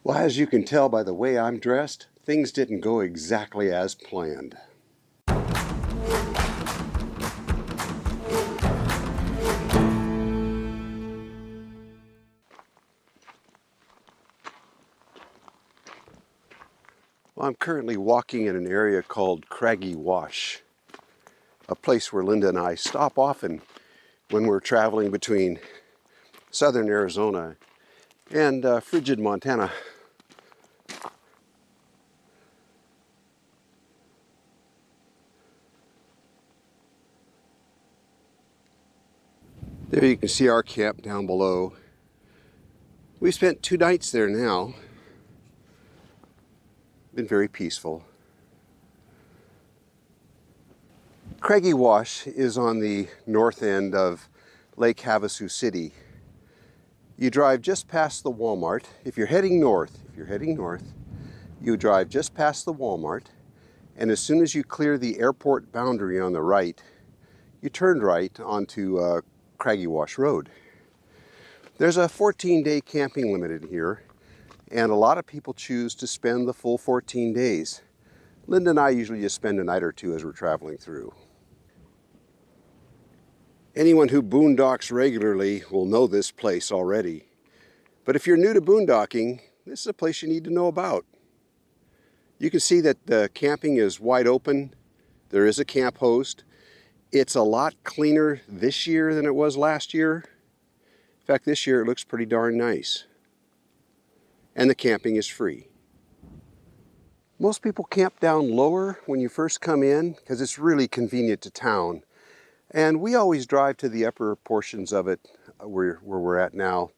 Well, as you can tell by the way I'm dressed, things didn't go exactly as planned. Well, I'm currently walking in an area called Craggy Wash, a place where Linda and I stop often when we're traveling between southern Arizona and frigid Montana. There you can see our camp down below. We spent 2 nights there now. Been very peaceful. Craggy Wash is on the north end of Lake Havasu City. You drive just past the Walmart. If you're heading north, you drive just past the Walmart, and as soon as you clear the airport boundary on the right, you turn right onto Craggy Wash Road. There's a 14-day camping limit in here, and a lot of people choose to spend the full 14 days. Linda and I usually just spend a night or two as we're traveling through. Anyone who boondocks regularly will know this place already. But if you're new to boondocking, this is a place you need to know about. You can see that the camping is wide open. There is a camp host. It's a lot cleaner this year than it was last year. In fact, this year it looks pretty darn nice. And the camping is free. Most people camp down lower when you first come in because it's really convenient to town. And we always drive to the upper portions of it where we're at now,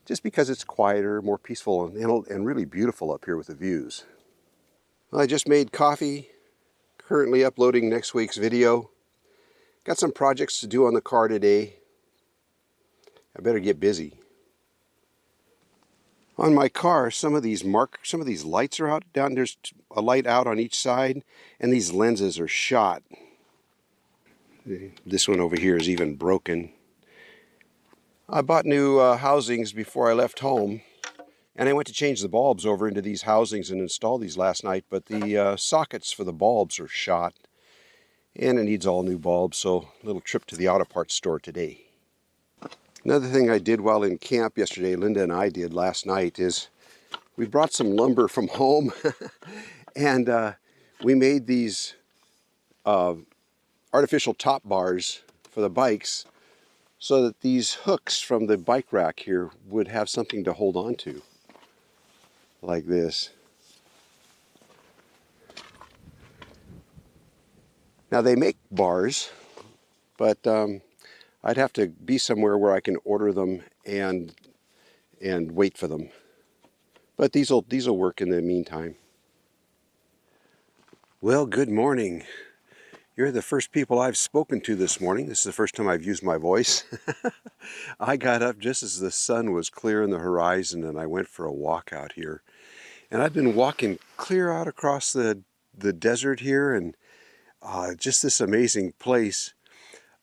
just because it's quieter, more peaceful, and really beautiful up here with the views. Well, I just made coffee, currently uploading next week's video. Got some projects to do on the car today. I better get busy. On my car, some of these lights are out down. There's a light out on each side, and these lenses are shot. This one over here is even broken. I bought new housings before I left home, and I went to change the bulbs over into these housings and install these last night, but the sockets for the bulbs are shot, and it needs all new bulbs, so a little trip to the auto parts store today. Another thing I did while in camp yesterday, Linda and I did last night, is we brought some lumber from home, and we made these artificial top bars for the bikes so that these hooks from the bike rack here would have something to hold on to, like this. Now they make bars, but I'd have to be somewhere where I can order them and wait for them. But these'll work in the meantime. Well, good morning. You're the first people I've spoken to this morning. This is the first time I've used my voice. I got up just as the sun was clear in the horizon, and I went for a walk out here. And I've been walking clear out across the desert here, and just this amazing place.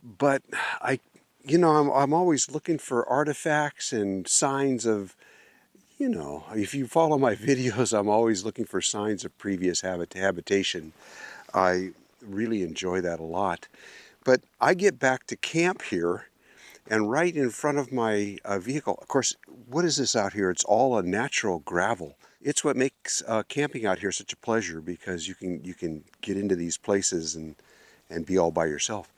But I'm always looking for artifacts and signs of, if you follow my videos, I'm always looking for signs of previous habitation. I really enjoy that a lot. But I get back to camp here, and right in front of my vehicle, of course, what is this out here? It's all a natural gravel. It's what makes camping out here such a pleasure, because you can get into these places and be all by yourself.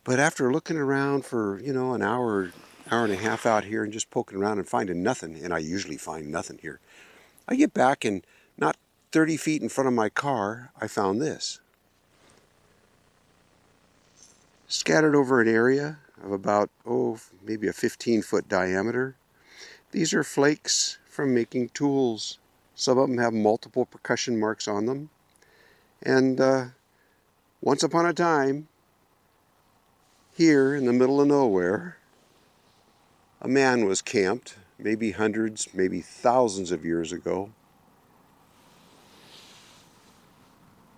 But after looking around for, an hour and a half out here and just poking around and finding nothing, and I usually find nothing here, I get back, and not 30 feet in front of my car, I found this. Scattered over an area of about, maybe a 15-foot diameter. These are flakes from making tools. Some of them have multiple percussion marks on them. And once upon a time, here in the middle of nowhere, a man was camped, maybe hundreds, maybe thousands of years ago.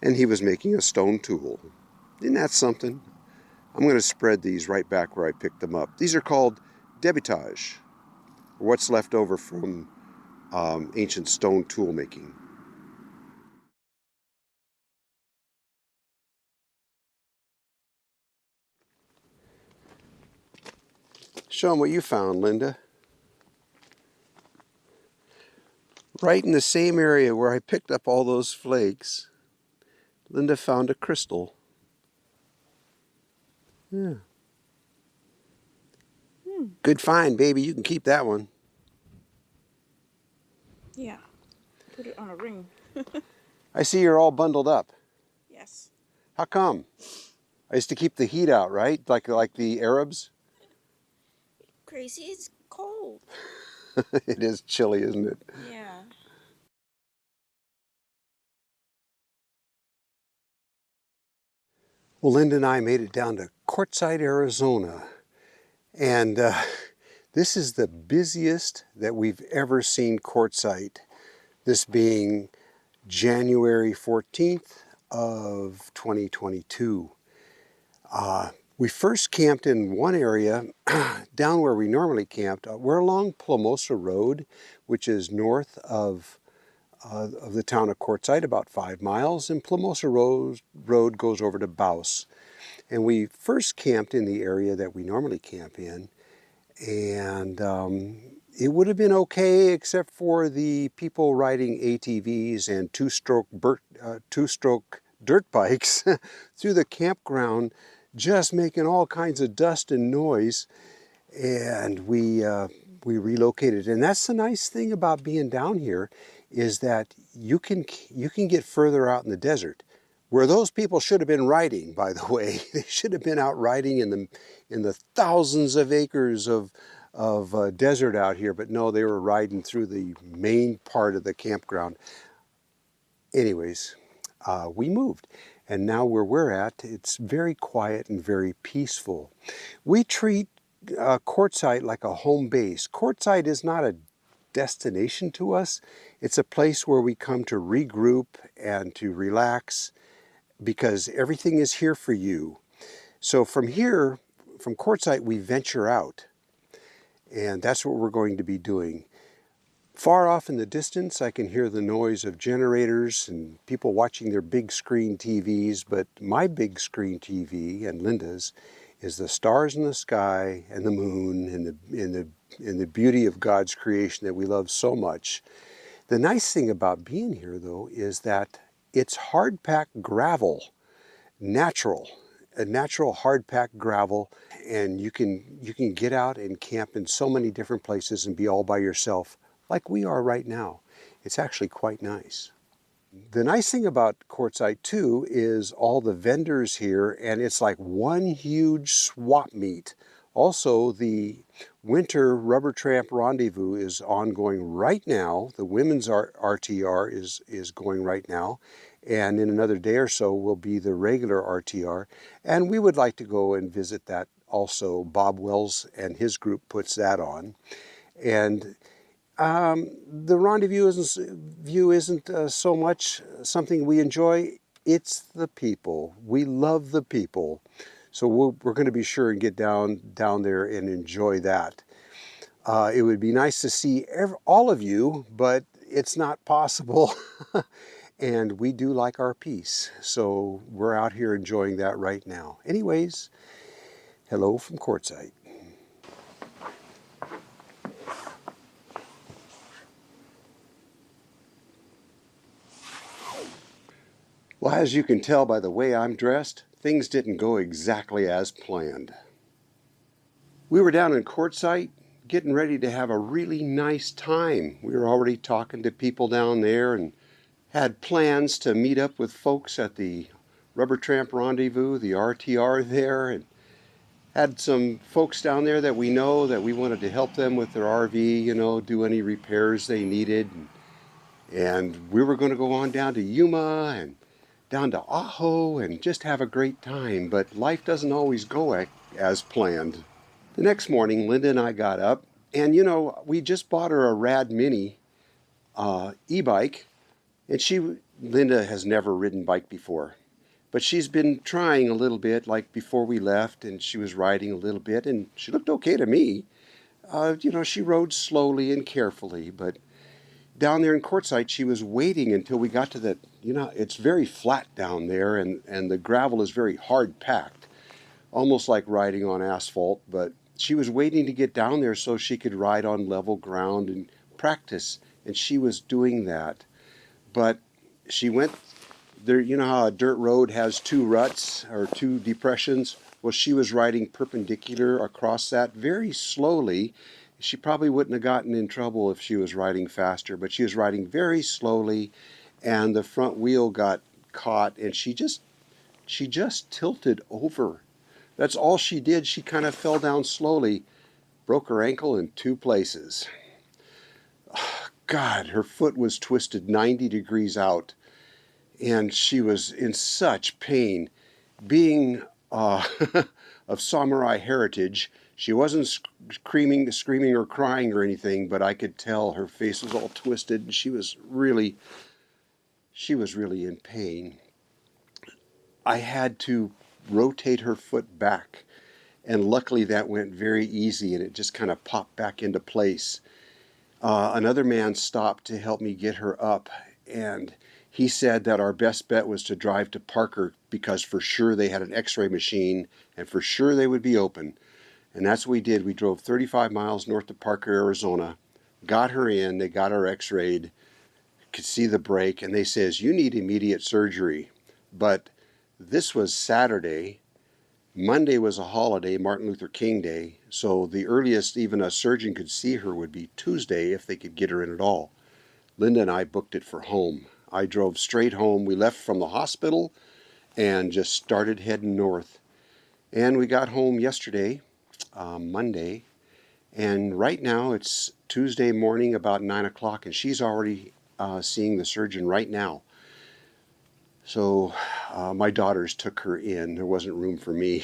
And he was making a stone tool. Isn't that something? I'm going to spread these right back where I picked them up. These are called debitage, or what's left over from ancient stone tool making. Show them what you found, Linda. Right in the same area where I picked up all those flakes, Linda found a crystal. Yeah. Good find, baby. You can keep that one. Yeah. Put it on a ring. I see you're all bundled up. Yes. How come? I used to keep the heat out, right? Like the Arabs? Crazy, it's cold. It is chilly, isn't it? Yeah. Well, Linda and I made it down to Quartzsite, Arizona. And this is the busiest that we've ever seen Quartzsite. This being January 14th of 2022. We first camped in one area down where we normally camped. We're along Plumosa Road, which is north of the town of Quartzsite, about 5 miles, and Plumosa Road goes over to Baus. And we first camped in the area that we normally camp in, and it would have been okay except for the people riding ATVs and two-stroke dirt bikes through the campground, just making all kinds of dust and noise. And we relocated. And that's the nice thing about being down here, is that you can get further out in the desert, where those people should have been riding, by the way. They should have been out riding in the thousands of acres of desert out here, but no, they were riding through the main part of the campground. Anyways, we moved, and now where we're at, it's very quiet and very peaceful. We treat Quartzsite like a home base. Quartzsite is not a destination to us. It's a place where we come to regroup and to relax, because everything is here for you. So from here, from Quartzsite, we venture out, and that's what we're going to be doing. Far off in the distance, I can hear the noise of generators and people watching their big screen TVs, but my big screen TV and Linda's is the stars in the sky and the moon and the beauty of God's creation that we love so much. The nice thing about being here, though, is that it's hard-packed gravel, a natural hard-packed gravel, and you can get out and camp in so many different places and be all by yourself, like we are right now. It's actually quite nice. The nice thing about Quartzsite too is all the vendors here, and it's like one huge swap meet. Also, the winter Rubber Tramp Rendezvous is ongoing right now. The women's RTR is going right now, and in another day or so will be the regular RTR. And we would like to go and visit that also. Bob Wells and his group puts that on. And the rendezvous isn't so much something we enjoy. It's the people. We love the people. So we're going to be sure and get down there and enjoy that. It would be nice to see all of you, but it's not possible. And we do like our peace. So we're out here enjoying that right now. Anyways, hello from Quartzsite. Well, as you can tell by the way I'm dressed, things didn't go exactly as planned. We were down in Quartzsite getting ready to have a really nice time. We were already talking to people down there and had plans to meet up with folks at the Rubber Tramp Rendezvous, the RTR there, and had some folks down there that we know that we wanted to help them with their RV, do any repairs they needed. And we were going to go on down to Yuma and down to Ajo and just have a great time, but life doesn't always go as planned. The next morning, Linda and I got up, and we just bought her a Rad Mini e-bike, and Linda has never ridden bike before, but she's been trying a little bit, like before we left, and she was riding a little bit, and she looked okay to me. She rode slowly and carefully, but down there in Quartzsite, she was waiting until we got to that, you know, it's very flat down there, and the gravel is very hard packed, almost like riding on asphalt, but she was waiting to get down there so she could ride on level ground and practice, and she was doing that. But she went there, you know how a dirt road has two ruts or two depressions? Well, she was riding perpendicular across that very slowly. She probably wouldn't have gotten in trouble if she was riding faster, but she was riding very slowly, and the front wheel got caught, and she just tilted over. That's all she did. She kind of fell down slowly, broke her ankle in two places. God, her foot was twisted 90 degrees out, and she was in such pain. Being of samurai heritage, she wasn't screaming or crying or anything, but I could tell her face was all twisted, and she was really in pain. I had to rotate her foot back, and luckily that went very easy, and it just kind of popped back into place. Another man stopped to help me get her up, and he said that our best bet was to drive to Parker because for sure they had an x-ray machine and for sure they would be open. And that's what we did. We drove 35 miles north of Parker, Arizona, got her in, they got her x-rayed, could see the break, and they says, you need immediate surgery. But this was Saturday. Monday was a holiday, Martin Luther King Day, so the earliest even a surgeon could see her would be Tuesday if they could get her in at all. Linda and I booked it for home. I drove straight home. We left from the hospital and just started heading north. And we got home yesterday, Monday, and right now it's Tuesday morning about 9 o'clock, and she's already seeing the surgeon right now. So my daughters took her in. There wasn't room for me.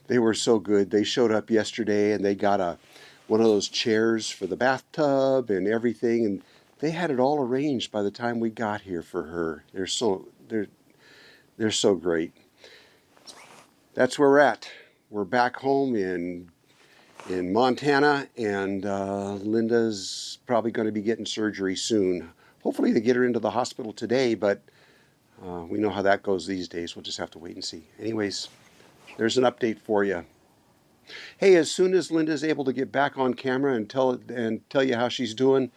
They were so good. They showed up yesterday, and they got one of those chairs for the bathtub and everything, and they had it all arranged by the time we got here for her. They're so great. That's where we're at. We're back home in Montana, and Linda's probably going to be getting surgery soon. Hopefully they get her into the hospital today, but we know how that goes these days. We'll just have to wait and see. Anyways, there's an update for you. Hey, as soon as Linda's able to get back on camera and tell you how she's doing,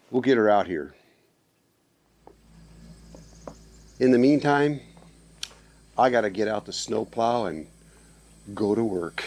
we'll get her out here. In the meantime, I got to get out the snowplow and go to work.